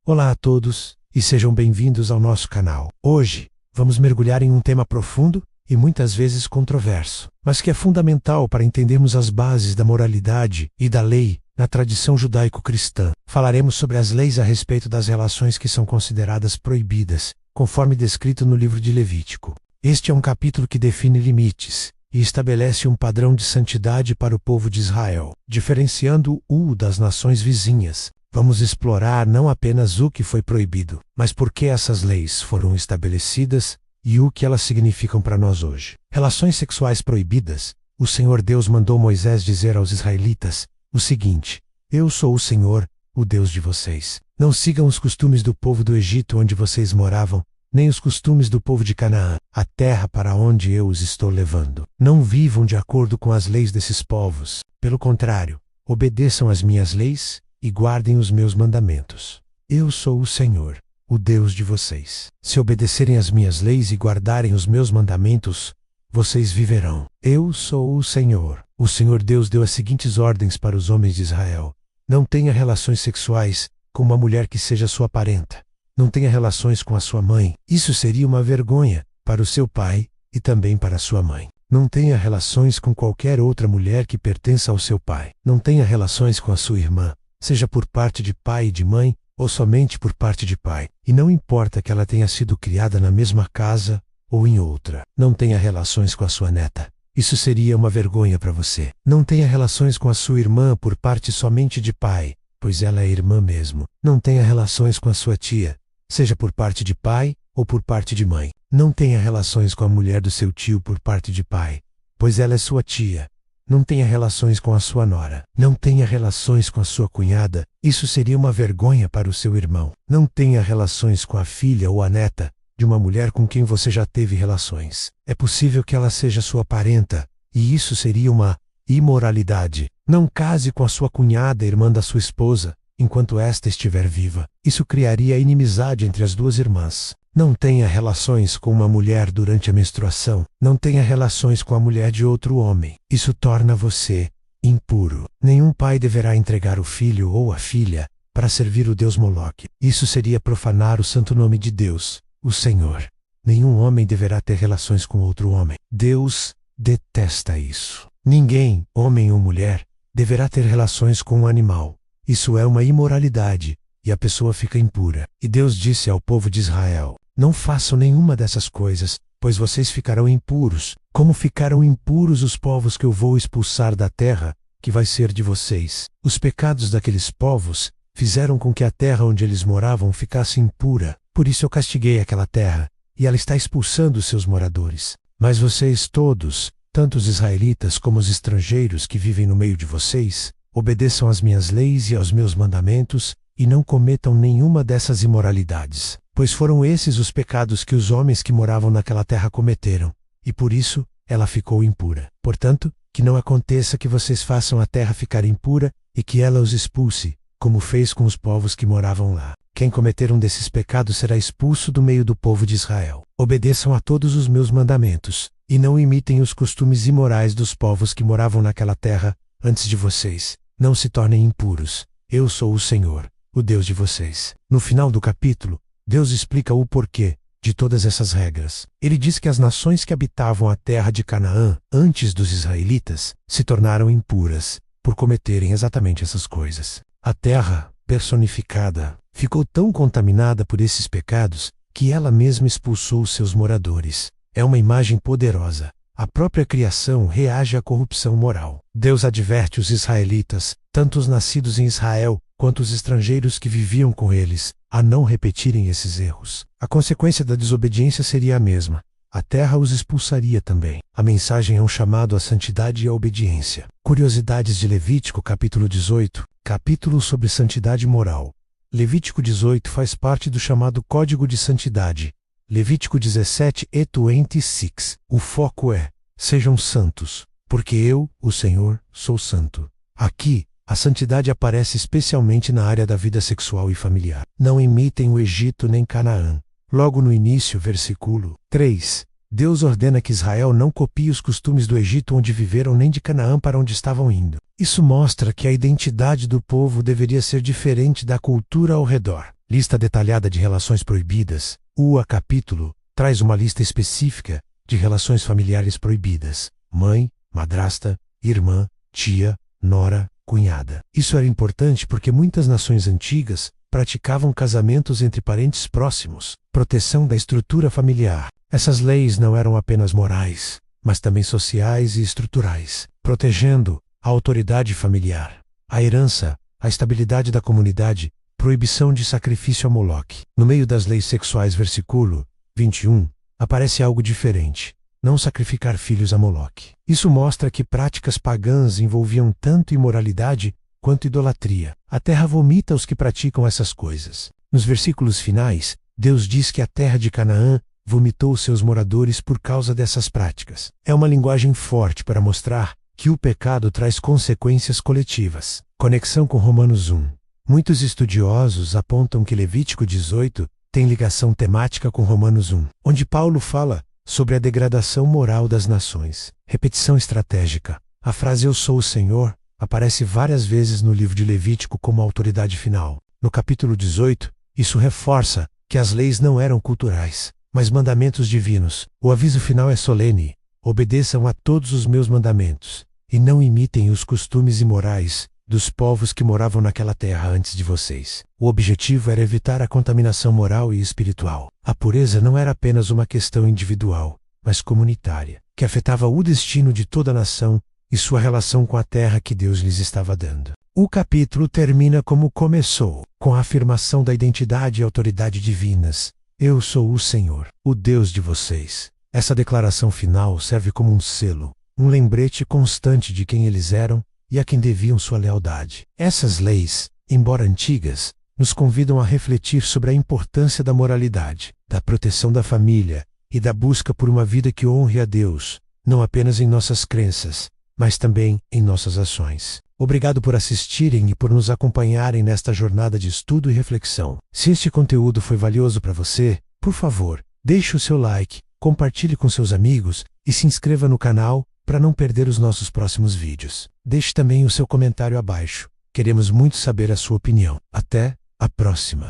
Olá a todos e sejam bem-vindos ao nosso canal. Hoje, vamos mergulhar em um tema profundo e muitas vezes controverso, mas que é fundamental para entendermos as bases da moralidade e da lei na tradição judaico-cristã. Falaremos sobre as leis a respeito das relações que são consideradas proibidas, conforme descrito no livro de Levítico. Este é um capítulo que define limites e estabelece um padrão de santidade para o povo de Israel, diferenciando-o das nações vizinhas. Vamos explorar não apenas o que foi proibido, mas por que essas leis foram estabelecidas e o que elas significam para nós hoje. Relações sexuais proibidas. O Senhor Deus mandou Moisés dizer aos israelitas o seguinte: Eu sou o Senhor, o Deus de vocês. Não sigam os costumes do povo do Egito onde vocês moravam, nem os costumes do povo de Canaã, a terra para onde eu os estou levando. Não vivam de acordo com as leis desses povos. Pelo contrário, obedeçam às minhas leis e guardem os meus mandamentos. Eu sou o Senhor, o Deus de vocês. Se obedecerem às minhas leis e guardarem os meus mandamentos, vocês viverão. Eu sou o Senhor. O Senhor Deus deu as seguintes ordens para os homens de Israel: Não tenha relações sexuais com uma mulher que seja sua parenta. Não tenha relações com a sua mãe. Isso seria uma vergonha para o seu pai e também para a sua mãe. Não tenha relações com qualquer outra mulher que pertença ao seu pai. Não tenha relações com a sua irmã, seja por parte de pai e de mãe, ou somente por parte de pai. E não importa que ela tenha sido criada na mesma casa ou em outra. Não tenha relações com a sua neta. Isso seria uma vergonha para você. Não tenha relações com a sua irmã por parte somente de pai, pois ela é irmã mesmo. Não tenha relações com a sua tia, seja por parte de pai ou por parte de mãe. Não tenha relações com a mulher do seu tio por parte de pai, pois ela é sua tia. Não tenha relações com a sua nora. Não tenha relações com a sua cunhada. Isso seria uma vergonha para o seu irmão. Não tenha relações com a filha ou a neta de uma mulher com quem você já teve relações. É possível que ela seja sua parenta, e isso seria uma imoralidade. Não case com a sua cunhada, irmã da sua esposa, enquanto esta estiver viva. Isso criaria inimizade entre as duas irmãs. Não tenha relações com uma mulher durante a menstruação. Não tenha relações com a mulher de outro homem. Isso torna você impuro. Nenhum pai deverá entregar o filho ou a filha para servir o deus Moloque. Isso seria profanar o santo nome de Deus, o Senhor. Nenhum homem deverá ter relações com outro homem. Deus detesta isso. Ninguém, homem ou mulher, deverá ter relações com um animal. Isso é uma imoralidade, e a pessoa fica impura. E Deus disse ao povo de Israel: Não façam nenhuma dessas coisas, pois vocês ficarão impuros, como ficaram impuros os povos que eu vou expulsar da terra, que vai ser de vocês. Os pecados daqueles povos fizeram com que a terra onde eles moravam ficasse impura. Por isso eu castiguei aquela terra, e ela está expulsando os seus moradores. Mas vocês todos, tanto os israelitas como os estrangeiros que vivem no meio de vocês, obedeçam às minhas leis e aos meus mandamentos, e não cometam nenhuma dessas imoralidades. Pois foram esses os pecados que os homens que moravam naquela terra cometeram, e por isso ela ficou impura. Portanto, que não aconteça que vocês façam a terra ficar impura e que ela os expulse, como fez com os povos que moravam lá. Quem cometer um desses pecados será expulso do meio do povo de Israel. Obedeçam a todos os meus mandamentos, e não imitem os costumes imorais dos povos que moravam naquela terra antes de vocês. Não se tornem impuros. Eu sou o Senhor, o Deus de vocês. No final do capítulo, Deus explica o porquê de todas essas regras. Ele diz que as nações que habitavam a terra de Canaã antes dos israelitas se tornaram impuras por cometerem exatamente essas coisas. A terra, personificada, ficou tão contaminada por esses pecados que ela mesma expulsou os seus moradores. É uma imagem poderosa. A própria criação reage à corrupção moral. Deus adverte os israelitas, tanto os nascidos em Israel quanto os estrangeiros que viviam com eles, a não repetirem esses erros. A consequência da desobediência seria a mesma. A terra os expulsaria também. A mensagem é um chamado à santidade e à obediência. Curiosidades de Levítico, capítulo 18, capítulo sobre santidade moral. Levítico 18 faz parte do chamado Código de Santidade. Levítico 17 e 26. O foco é: sejam santos, porque eu, o Senhor, sou santo. Aqui, a santidade aparece especialmente na área da vida sexual e familiar. Não imitem o Egito nem Canaã. Logo no início, versículo 3, Deus ordena que Israel não copie os costumes do Egito onde viveram nem de Canaã para onde estavam indo. Isso mostra que a identidade do povo deveria ser diferente da cultura ao redor. lista detalhada de relações proibidas. O capítulo traz uma lista específica de relações familiares proibidas: mãe, madrasta, irmã, tia, nora, cunhada. Isso era importante porque muitas nações antigas praticavam casamentos entre parentes próximos. Proteção da estrutura familiar. Essas leis não eram apenas morais, mas também sociais e estruturais, protegendo a autoridade familiar, a herança, a estabilidade da comunidade, proibição de sacrifício a Moloque. No meio das leis sexuais, versículo 21, aparece algo diferente: não sacrificar filhos a Moloque. Isso mostra que práticas pagãs envolviam tanto imoralidade quanto idolatria. A terra vomita os que praticam essas coisas. Nos versículos finais, Deus diz que a terra de Canaã vomitou seus moradores por causa dessas práticas. É uma linguagem forte para mostrar que o pecado traz consequências coletivas. Conexão com Romanos 1. Muitos estudiosos apontam que Levítico 18 tem ligação temática com Romanos 1, onde Paulo fala sobre a degradação moral das nações. Repetição estratégica. A frase "Eu sou o Senhor" aparece várias vezes no livro de Levítico como autoridade final. No capítulo 18, isso reforça que as leis não eram culturais, mas mandamentos divinos. O aviso final é solene: obedeçam a todos os meus mandamentos, e não imitem os costumes imorais dos povos que moravam naquela terra antes de vocês. O objetivo era evitar a contaminação moral e espiritual. A pureza não era apenas uma questão individual, mas comunitária, que afetava o destino de toda a nação e sua relação com a terra que Deus lhes estava dando. O capítulo termina como começou, com a afirmação da identidade e autoridade divinas. Eu sou o Senhor, o Deus de vocês. Essa declaração final serve como um selo, um lembrete constante de quem eles eram e a quem deviam sua lealdade. Essas leis, embora antigas, nos convidam a refletir sobre a importância da moralidade, da proteção da família e da busca por uma vida que honre a Deus, não apenas em nossas crenças, mas também em nossas ações. Obrigado por assistirem e por nos acompanharem nesta jornada de estudo e reflexão. Se este conteúdo foi valioso para você, por favor, deixe o seu like, compartilhe com seus amigos e se inscreva no canal para não perder os nossos próximos vídeos. Deixe também o seu comentário abaixo. Queremos muito saber a sua opinião. Até a próxima!